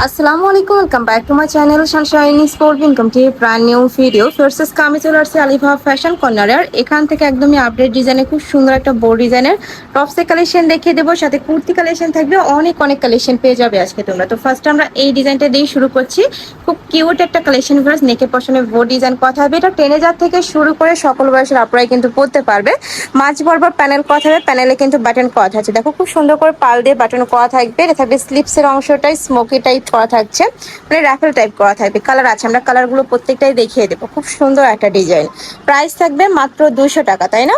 আসসালামু আলাইকুম, welcome back to my channel sunshine sport ইনকাম টি ব্র্যান্ড নিউ ভিডিও ফার্সেস কামি চলে আসছে আলিভা ফ্যাশন কর্নারের। এখান থেকে একদমই আপডেট ডিজাইনে খুব সুন্দর একটা বোর্ড ডিজাইনের টপসের কালেকশন দেখিয়ে দেবো, সাথে কুর্তি কালেকশন থাকবে, অনেক অনেক কালেকশন পেয়ে যাবে আজকে তোমরা। তো ফার্স্ট আমরা এই ডিজাইনটা দিয়ে শুরু করছি। খুব কিউট একটা কালেকশন ভার্স, নেকে পশনে বোর্ড ডিজাইন কথা হবে। এটা টেনেজার থেকে শুরু করে সকল বয়সের আপনারাই কিন্তু পরতে পারবে। মাঝ বরাবর প্যানেল করা থাকবে, প্যানেলে কিন্তু বাটন করা থাকছে। দেখো খুব সুন্দর করে পাল দিয়ে বাটন করা থাকবে। এটা থাকবে স্লিপসের অংশটাই স্মোকি টাইপ করা থাকছে, মানে রাফেল টাইপ করা থাকবে। কালার আছে, আমরা কালারগুলো প্রত্যেকটাই দেখিয়ে দেবো। খুব সুন্দর একটা ডিজাইন, প্রাইস থাকবে মাত্র 200 টাকা, তাই না?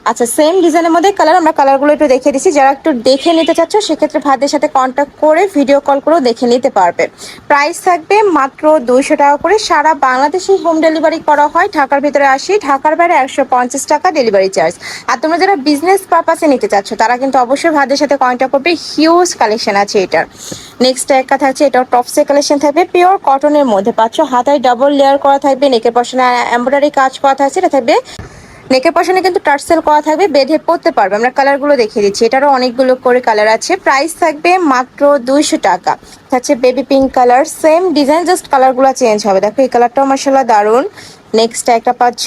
আচ্ছা, সেম ডিজাইনের মধ্যে কালার, আমরা কালারগুলো একটু দেখিয়ে দিচ্ছি। যারা একটু দেখে নিতে চাচ্ছ সেক্ষেত্রে ভাইদের সাথে কন্ট্যাক্ট করে ভিডিও কল করেও দেখে নিতে পারবে। প্রাইস থাকবে মাত্র 200 টাকা করে। সারা বাংলাদেশে হোম ডেলিভারি করা হয়। ঢাকার ভিতরে 80, ঢাকার বাইরে 150 টাকা ডেলিভারি চার্জ। আর তোমরা যারা বিজনেস পারপাসে নিতে চাচ্ছ তারা কিন্তু অবশ্যই ভাইদের সাথে কন্ট্যাক্ট করবে। হিউজ কালেকশন আছে এটার। নেক্সট একটা থাকছে, এটাও টপসের কালেকশন থাকবে, পিওর কটনের মধ্যে পাচ্ছ। হাতায় ডাবল লেয়ার করা থাকবে, নেকের পশনে এমব্রয়ডারি কাজ করা থাকছে। এটা থাকবে নেকের পশনে কিন্তু টার্সেল করা থাকবে, বেঁধে পড়তে পারবে। আমরা কালারগুলো দেখিয়ে দিচ্ছি, এটারও অনেকগুলো করে কালার আছে। প্রাইস থাকবে মাত্র 200 টাকা। থাকছে baby pink colour, same design, just কালারগুলো চেঞ্জ হবে। দেখো এই কালারটাও মাশাআল্লাহ দারুণ। নেক্সট একটা পাচ্ছ,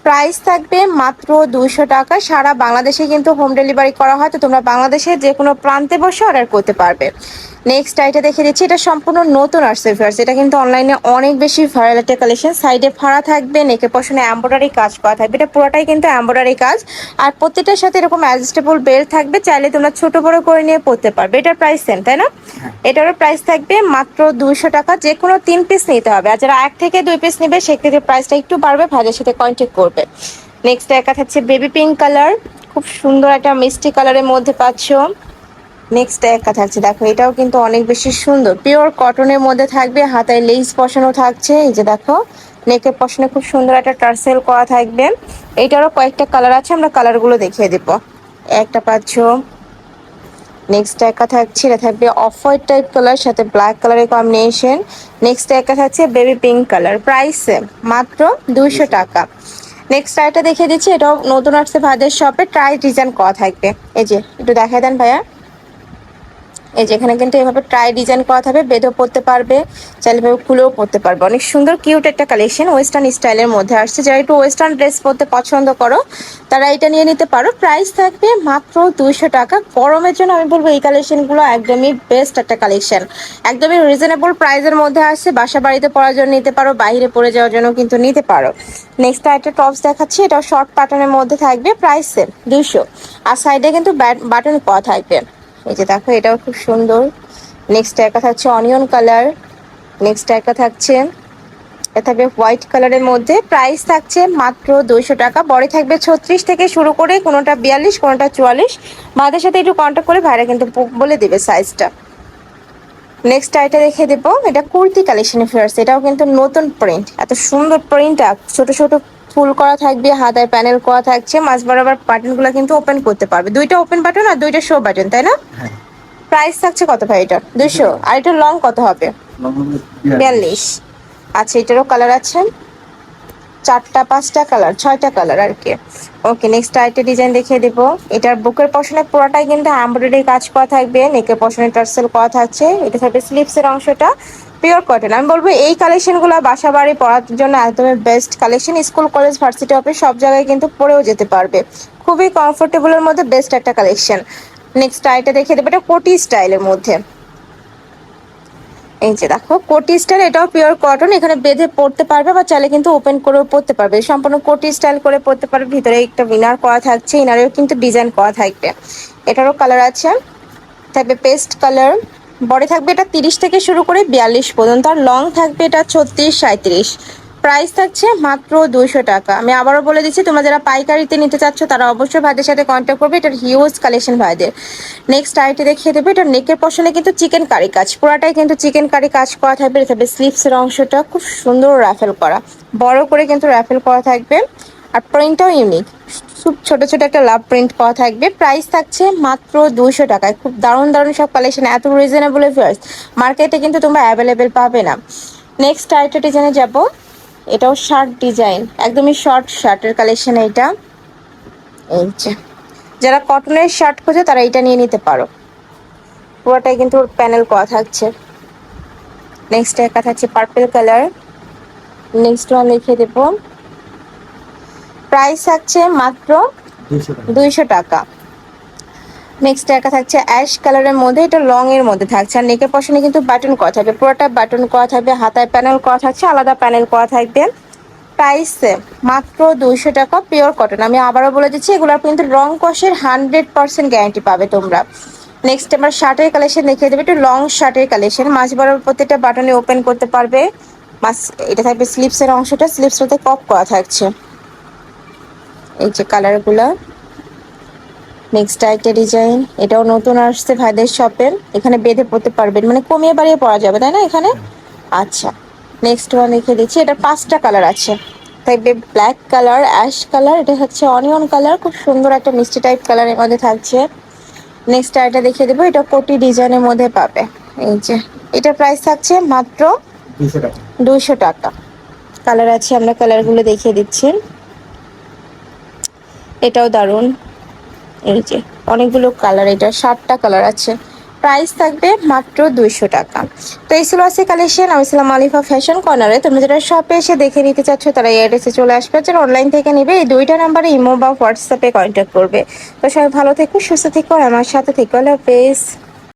প্রাইস থাকবে মাত্র 200 টাকা। সারা বাংলাদেশে কিন্তু হোম ডেলিভারি করা হয়, তো তোমরা বাংলাদেশের যে কোনো প্রান্তে বসে অর্ডার করতে পারবে। নেক্সট এটা দেখে দিচ্ছি, এটা সম্পূর্ণ নতুন আসছে ফার্স্ট। এটা কিন্তু অনলাইনে অনেক বেশি ভাইরাল একটা কালেকশন। সাইডে ফাড়া থাকবে, নেকের পশনে এমব্রয়ডারি কাজ করা থাকবে। এটা পুরোটাই কিন্তু এমব্রয়ডারি কাজ, আর প্রত্যেকটার সাথে এরকম অ্যাডজাস্টেবল বেল্ট থাকবে, চাইলে তোমরা ছোট বড় করে নিয়ে পরতে পারবে। এটার প্রাইস সেম, তাই না? এটারও প্রাইস থাকবে মাত্র 200 টাকা। যে কোনো 3 পিস নিতে হবে, আর যারা 1 থেকে 2 পিস নেবে সেক্ষেত্রে প্রাইসটা একটু বাড়বে, ভাইদের সাথে কন্ট্যাক্ট করবে। নেক্সট একটা থাকছে বেবি পিঙ্ক কালার, খুব সুন্দর একটা মিষ্টি কালারের মধ্যে পাচ্ছ। নেক্সট একটা থাকছে, দেখো এটাও কিন্তু অনেক বেশি সুন্দর, পিওর কটনের মধ্যে থাকবে, হাতায় লেস বসানো থাকছে। এই যে দেখো নেকের পশনে খুব সুন্দর একটা টার্সেল করা থাকবে। এইটারও কয়েকটা কালার আছে, আমরা কালারগুলো দেখিয়ে দেবো। একটা পাচ্ছ। নেক্সট একটা থাকছে, এটা থাকবে অফ হোয়াইট টাইপ কালার, সাথে ব্ল্যাক কালারের কম্বিনেশন। নেক্সট একটা থাকছে বেবি পিঙ্ক কালার, প্রাইস মাত্র 200 টাকা। নেক্সট আইটা দেখিয়ে দিচ্ছি, এটাও নতুন আসছে ভাইদের শপে, ট্রাই ডিজাইন করা থাকবে। এই যে একটু দেখাই দেন ভাইয়া। এই যেখানে কিন্তু এভাবে ট্রাই ডিজাইন করা থাকবে, বেঁধেও পড়তে পারবে, চাইলে ভাবে খুলেও পড়তে পারবে। অনেক সুন্দর কিউট একটা কালেকশন, ওয়েস্টার্ন স্টাইলের মধ্যে আসছে। যারা একটু ওয়েস্টার্ন ড্রেস পরতে পছন্দ করো তারা এটা নিয়ে নিতে পারো। প্রাইস থাকবে মাত্র 200 টাকা। গরমের জন্য আমি বলবো এই কালেকশনগুলো একদমই বেস্ট একটা কালেকশন, একদমই রিজনেবল প্রাইসের মধ্যে আসছে। বাসা বাড়িতে পরার জন্য নিতে পারো, বাইরে পরে যাওয়ার জন্য কিন্তু নিতে পারো। নেক্সট একটা টপস দেখাচ্ছি, এটাও শর্ট প্যাটার্নের মধ্যে থাকবে, প্রাইস 200। আর সাইডে কিন্তু বাটন করা থাকবে। এই যে দেখো এটাও খুব সুন্দর। নেক্সট একটা থাকছে অনিয়ন কালার। নেক্সট একটা থাকছে, এটা থাকবে হোয়াইট কালারের মধ্যে। প্রাইস থাকছে মাত্র 200 টাকা। বড় থাকবে 36 থেকে শুরু করে, কোনোটা 42, কোনোটা 44। ভাইদের সাথে একটু কন্ট্যাক্ট করে ভাইরা কিন্তু বলে দেবে সাইজটা। নেক্সট আইটা দেখে দেবো, এটা কুর্তি কালেকশনে ফেরছে। এটাও কিন্তু নতুন প্রিন্ট, এত সুন্দর প্রিন্টটা, ছোট ছোট ফুল করা থাকবে, হাতায় প্যানেল করা থাকছে। মাঝ বরাবর বাটনগুলো কিন্তু ওপেন করতে পারবে, 2টা ওপেন বাটন আর 2টা শো বাটন, তাই না? প্রাইস থাকছে কত ভাই এটা? 200। আর এটা লং কত হবে? 42। আচ্ছা, এটারও কালার আছে 4টা 5টা কালার, 6টা কালার আর কি। ওকে, নেক্সট আরেকটা ডিজাইন দেখিয়ে দেবো। এটার বুকের পশনে পুরোটাই কিন্তু এমব্রয়ডারি কাজ করা থাকবে, নেকের পশনে টার্সেল করা থাকছে। এটা থাকবে স্লিপসের অংশটা, পিওর কটন। আমি বলবো এই কালেকশনগুলো বাসা বাড়ি পরার জন্য একদমই best collection. School college varsity office সব জায়গায় কিন্তু পরেও যেতে পারবে, খুবই কমফোর্টেবলের মধ্যে বেস্ট একটা কালেকশন। নেক্সট আইটা দেখিয়ে দেবো, এটা কোটি স্টাইলের মধ্যে। এই যে দেখো কোটি স্টাইল, এটাও পিওর কটন, এখানে বেঁধে পড়তে পারবে বা চাইলে কিন্তু ওপেন করেও পড়তে পারবে। সম্পূর্ণ কোটি স্টাইল করে পড়তে পারবে। ভিতরে একটা ইনার করা থাকছে, ইনারেও কিন্তু ডিজাইন করা থাকবে। এটারও কালার আছে, থাকবে পেস্ট কালার। বড় থাকবে এটা 30 থেকে শুরু করে 42 পর্যন্ত, আর লং থাকবে এটা 36 37। প্রাইস থাকছে মাত্র 200 টাকা। আমি আবারও বলে দিচ্ছি, তোমরা যারা পাইকারিতে নিতে চাচ্ছ তারা অবশ্যই ভাইদের সাথে কন্ট্যাক্ট করবে। এটার হিউজ কালেকশন ভাইদের। নেক্সট আইটি দেখিয়ে দেবে, এটা নেকের পশনে কিন্তু চিকেন কারি কাজ, পুরাটাই কিন্তু চিকেন কারি কাজ করা থাকবে। এটা থাকবে স্লিপসের অংশটা খুব সুন্দর রাফেল করা, বড় করে কিন্তু রাফেল করা থাকবে। আর প্রিন্টটাও ইউনিক, খুব ছোট ছোট একটা লাভ প্রিন্ট করা থাকবে। প্রাইস থাকছে মাত্র 200 টাকায়। খুব দারুণ দারুণ সব কালেকশন, এত রিজনেবল প্রাইস মার্কেটে কিন্তু তোমরা অ্যাভেলেবেল পাবে না। নেক্সট আরেকটা ডিজাইনে যাব, এটাও শার্ট ডিজাইন, একদমই শর্ট শার্টের কালেকশন এইটা। এই যে যারা কটনের শার্ট খোঁজে তারা এটা নিয়ে নিতে পারো, পুরোটাই কিন্তু প্যানেল করা থাকছে। নেক্সট একটা থাকছে পার্পল কালার। নেক্সট ওয়ান লিখে দেব, প্রাইস থাকছে মাত্র 200 টাকা। নেক্সট একটা থাকছে অ্যাশ কালারের মধ্যে, এটা লং এর মধ্যে থাকছে আর নেকের পশনে কিন্তু বাটন করা থাকবে, পুরোটা বাটন করা থাকবে, হাতায় প্যানেল করা থাকছে, আলাদা প্যানেল করা থাকবে। প্রাইস মাত্র 200 টাকা, পিওর কটন। আমি আবারও বলে দিচ্ছি এগুলোর কিন্তু রং কষের 100% গ্যারান্টি পাবে তোমরা। নেক্সট আমরা শার্টের কালেকশন দেখিয়ে দেবো, একটু লং শার্টের কালেকশন, মাঝ বরাবর প্রত্যেকটা বাটনে ওপেন করতে পারবে। এটা থাকবে স্লিপসের অংশটা, স্লিপসটাতে কপ করা থাকছে, এই যে কালারগুলা। নেক্সট একটা ডিজাইন, এটাও নতুন আসছে ভাইদের শপে, এখানে বেঁধে পড়তে পারবেন, মানে কমিয়ে বাড়িয়ে পরা যাবে তাই না এখানে। আচ্ছা, নেক্সট ওয়ান দেখে দিচ্ছি, এটা 5টা কালার আছে, থাকবে ব্ল্যাক কালার, অ্যাশ কালার, এটা হচ্ছে অনিয়ন কালার, খুব সুন্দর একটা মিষ্টি টাইপ কালারের মধ্যে থাকছে। নেক্সট আরেকটা দেখিয়ে দেবো, এটা কোটি ডিজাইনের মধ্যে পাবে, এই যে এটা প্রাইস থাকছে মাত্র 200 টাকা। কালার আছে, আমরা কালারগুলো দেখিয়ে দিচ্ছি, এটাও দারুণ, এই যে অনেকগুলো কালার, এটা 7টা কালার আছে, প্রাইস থাকবে মাত্র 200 টাকা। তো এই ছিল আছে কালেকশন। আমি ছিলাম আলিফা ফ্যাশন কর্নারে। তুমি যারা শপে এসে দেখে নিতে চাচ্ছ তারা এই অ্যাড্রেসে চলে আসবে, যারা অনলাইন থেকে নেবে এই 2টা নাম্বারে ইমো বা হোয়াটসঅ্যাপে কন্ট্যাক্ট করবে। তো সবাই ভালো থেকো, সুস্থ থেকো, আর আমার সাথে থেকো। আল্লাহ হাফেজ।